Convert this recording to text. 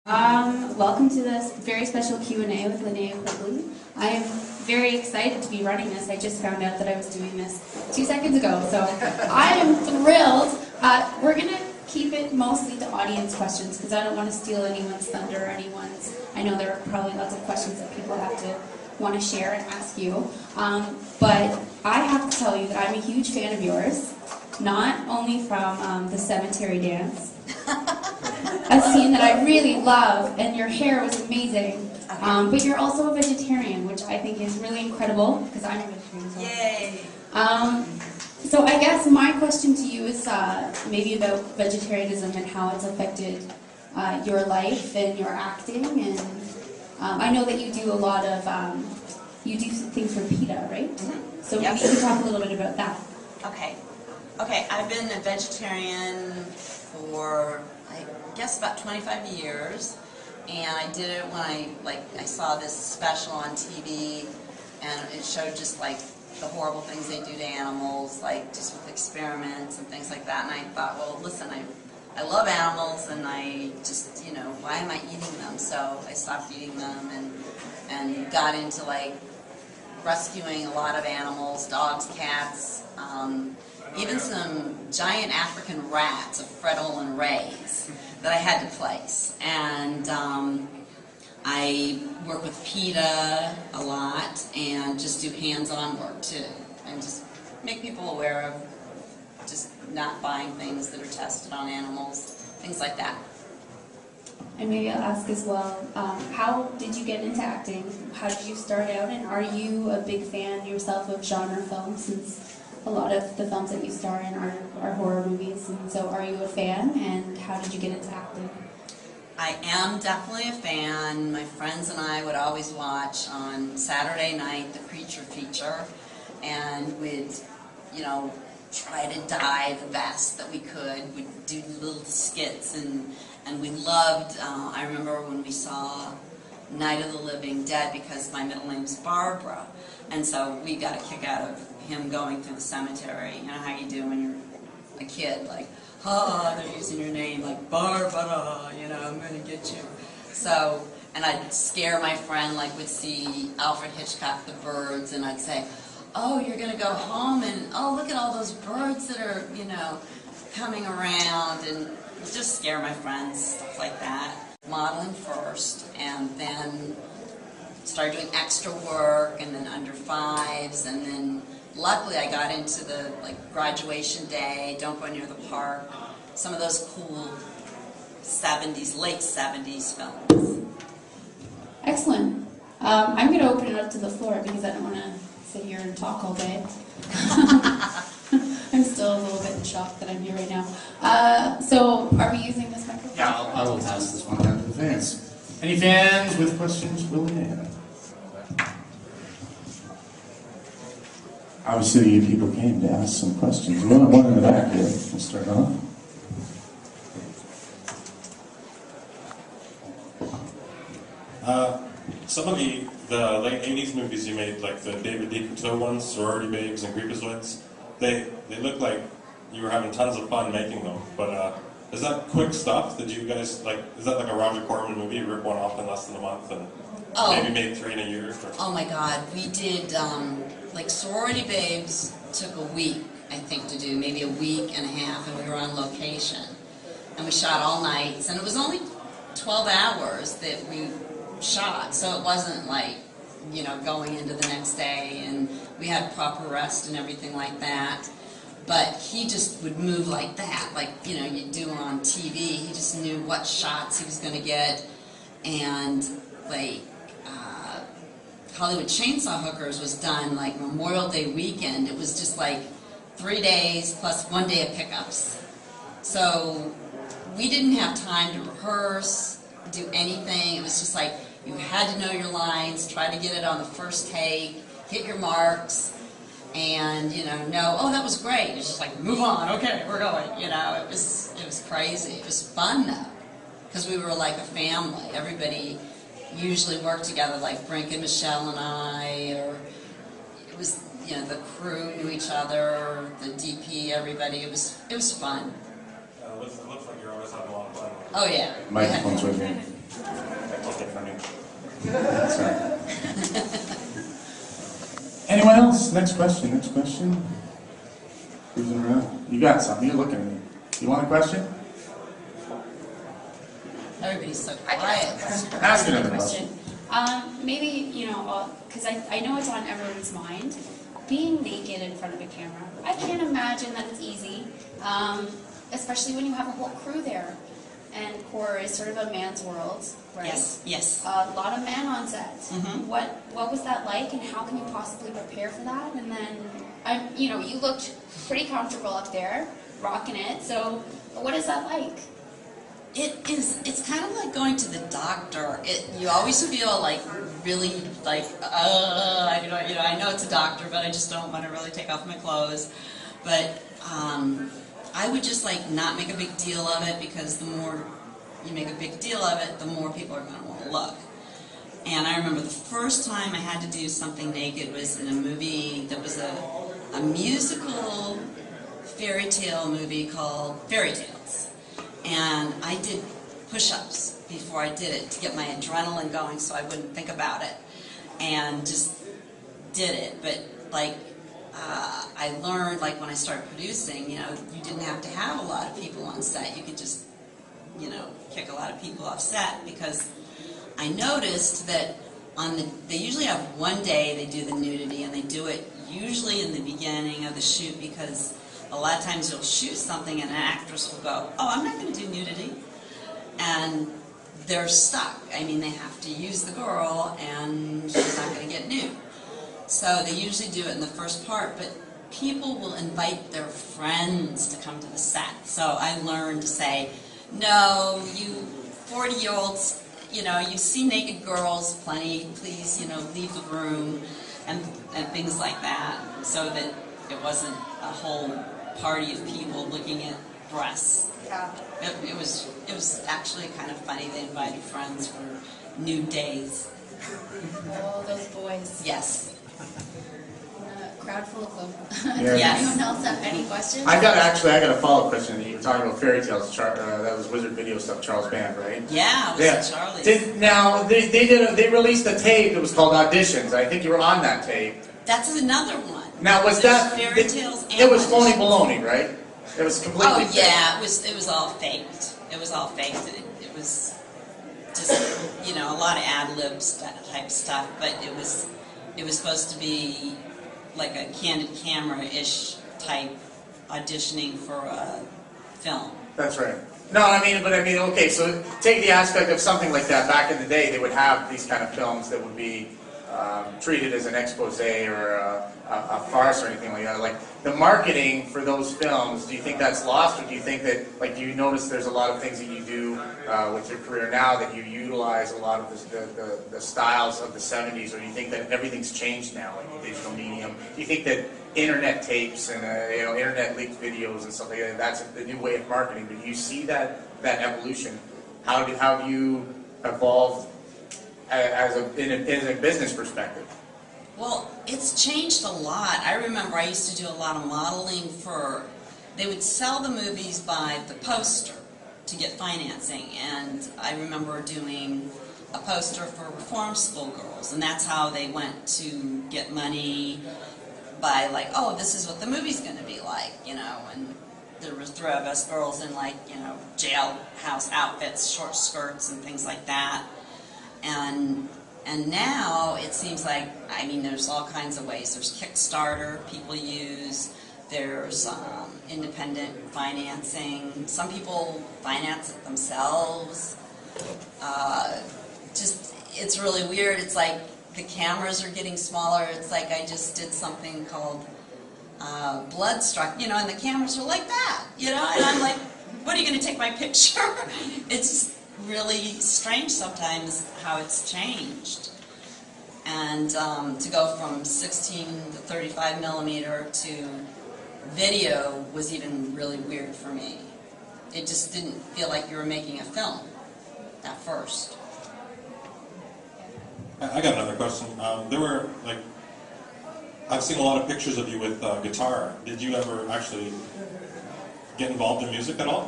Welcome to this very special Q&A with Linnea Quigley. I am very excited to be running this. I just found out that I was doing this 2 seconds ago, so I am thrilled. We're going to keep it mostly to audience questions because I don't want to steal anyone's thunder or anyone's. I know there are probably lots of questions that people have to want to share and ask you. But I have to tell you that I'm a huge fan of yours, not only from the cemetery dance, a scene that I really love, and your hair was amazing. But you're also a vegetarian, which I think is really incredible, because I'm a vegetarian as well. Yay! So I guess my question to you is maybe about vegetarianism and how it's affected your life and your acting. And I know that you do a lot of, you do some things for PETA, right? Mm-hmm. So maybe you can talk a little bit about that. Okay, I've been a vegetarian for, I guess, about 25 years, and I did it when I saw this special on TV, and it showed just like the horrible things they do to animals, like just with experiments and things like that, and I thought, well, listen, I love animals, and I just, why am I eating them? So I stopped eating them and got into like rescuing a lot of animals, dogs, cats, even some giant African rats of Fredol and Ray's that I had to place. And I work with PETA a lot and just do hands-on work too. And just make people aware of just not buying things that are tested on animals, things like that. And maybe I'll ask as well, how did you get into acting? How did you start out? And are you a big fan yourself of genre films, since a lot of the films that you star in are horror movies? And so are you a fan, and how did you get into acting? I am definitely a fan. My friends and I would always watch on Saturday night the Creature feature, and we'd, try to die the best that we could. We'd do little skits, and we loved, I remember when we saw Night of the Living Dead, because my middle name's Barbara, and so we got a kick out of him going through the cemetery. You know how you do when you're a kid, like, they're using your name, like, Barbara, I'm going to get you. So, and I'd scare my friend, like, we'd see Alfred Hitchcock, The Birds, and I'd say, oh, you're going to go home, and, oh, look at all those birds that are, coming around, and just scare my friends, stuff like that. Modeling first, and then started doing extra work, and then under fives, and then luckily I got into the graduation day, Don't Go Near the Park, some of those cool 70s, late 70s films. Excellent. I'm going to open it up to the floor because I don't want to sit here and talk all day. I'm still a little bit in shock that I'm here right now. So are we using this microphone? Yeah, I will pass this one down to the fans. Any fans with questions for Lianne? Obviously, you people came to ask some questions. One in the back here. We'll start off. Some of the late 80s movies you made, like the David D. Couture ones, Sorority Babes and Creepazoids, they look like you were having tons of fun making them. But is that quick stuff? Did you guys, is that like a Roger Corman movie? You rip one off in less than a month and maybe made 3 in a year? Or? Oh my God, we did, Sorority Babes took a week, I think, to do, maybe a week and a half, and we were on location. And we shot all nights, and it was only 12 hours that we shot, so it wasn't going into the next day, and we had proper rest and everything like that. But he just would move like that, you do on TV. He just knew what shots he was going to get, and Hollywood Chainsaw Hookers was done Memorial Day weekend. It was just 3 days plus 1 day of pickups. So we didn't have time to rehearse, do anything. It was just you had to know your lines, try to get it on the first take, hit your marks, and know, oh, that was great. It's just move on, okay, we're going. It was crazy. It was fun though, because we were like a family. Everybody usually worked together, like Brink and Michelle and I, or it was the crew knew each other, the DP, everybody. It was fun. It looks like you're always having a lot of fun. Oh yeah. Microphone's right here. That's right. Anyone else? Next question. Next question. Cruising around. You got something. You're looking at me. You want a question? Everybody's so I quiet. can Ask another question. Maybe, you know, because I know it's on everyone's mind, being naked in front of a camera. I can't imagine that it's easy, especially when you have a whole crew there. And horror is sort of a man's world, right? Yes, yes. A lot of men on set. Mhm. What was that like, and how can you possibly prepare for that? And then, you know, you looked pretty comfortable up there, rocking it. So, what is that like? It's kind of like going to the doctor. You always feel like really like, I know it's a doctor, but I just don't want to really take off my clothes. But I would just like not make a big deal of it, because the more you make a big deal of it, the more people are going to want to look. And I remember the first time I had to do something naked was in a movie that was a musical fairy tale movie called Fairy Tales. And I did push-ups before I did it to get my adrenaline going so I wouldn't think about it. And just did it. But like, I learned, like when I started producing, you know, you didn't have to have a lot of people on set. You could just, you know, kick a lot of people off set, because I noticed that they usually have one day they do the nudity, and they do it usually in the beginning of the shoot, because a lot of times you'll shoot something and an actress will go, oh, I'm not going to do nudity. And they're stuck. I mean, they have to use the girl, and she's not going to get nude. So they usually do it in the first part, but people will invite their friends to come to the set. So I learned to say, no, you 40-year-olds, you know, you see naked girls plenty, please, you know, leave the room, and things like that, so that it wasn't a whole party of people looking at breasts. Yeah. It was actually kind of funny. They invited friends for nude days. Oh, those boys. Yes. A crowd full of them. Yeah. Yes. Anyone else have any questions? I got a follow-up question. You were talking about fairy tales. That was Wizard Video stuff, Charles Band, right? Yeah, it was Charlie's. Now they released a tape that was called Auditions. I think you were on that tape. That's another one. Now was There's that fairy tales and it was phony auditions. baloney, right? It was completely. Oh fake. yeah, it was all faked. It was all faked. It was just, you know, a lot of ad-libs, that type stuff. But it was supposed to be like a candid camera-ish type auditioning for a film. That's right. No, okay, so take the aspect of something like that. Back in the day, they would have these kind of films that would be treated as an expose or a farce or anything like that. Like, the marketing for those films, do you think that's lost, or do you think that, like, do you notice there's a lot of things that you do with your career now that you utilize a lot of the styles of the 70s, or do you think that everything's changed now, like the digital medium? Do you think that internet tapes and internet leaked videos and stuff like that, that's the new way of marketing? Do you see that evolution? How have you evolved in a business perspective? Well, it's changed a lot. I remember I used to do a lot of modeling they would sell the movies by the poster to get financing, and I remember doing a poster for reform school girls, and that's how they went to get money, by like, oh, this is what the movie's going to be like, you know, and there were three of us girls in, like, you know, jailhouse outfits, short skirts and things like that. And now it seems like, I mean, there's all kinds of ways. There's Kickstarter people use. There's independent financing. Some people finance it themselves. It's really weird. It's like the cameras are getting smaller. It's like I just did something called Bloodstruck, you know, and the cameras are like that, you know, and I'm like, what, are you going to take my picture? It's really strange sometimes how it's changed. And to go from 16 to 35 millimeter to video was even really weird for me. It just didn't feel like you were making a film at first. I got another question. There were, like, I've seen a lot of pictures of you with guitar. Did you ever actually get involved in music at all?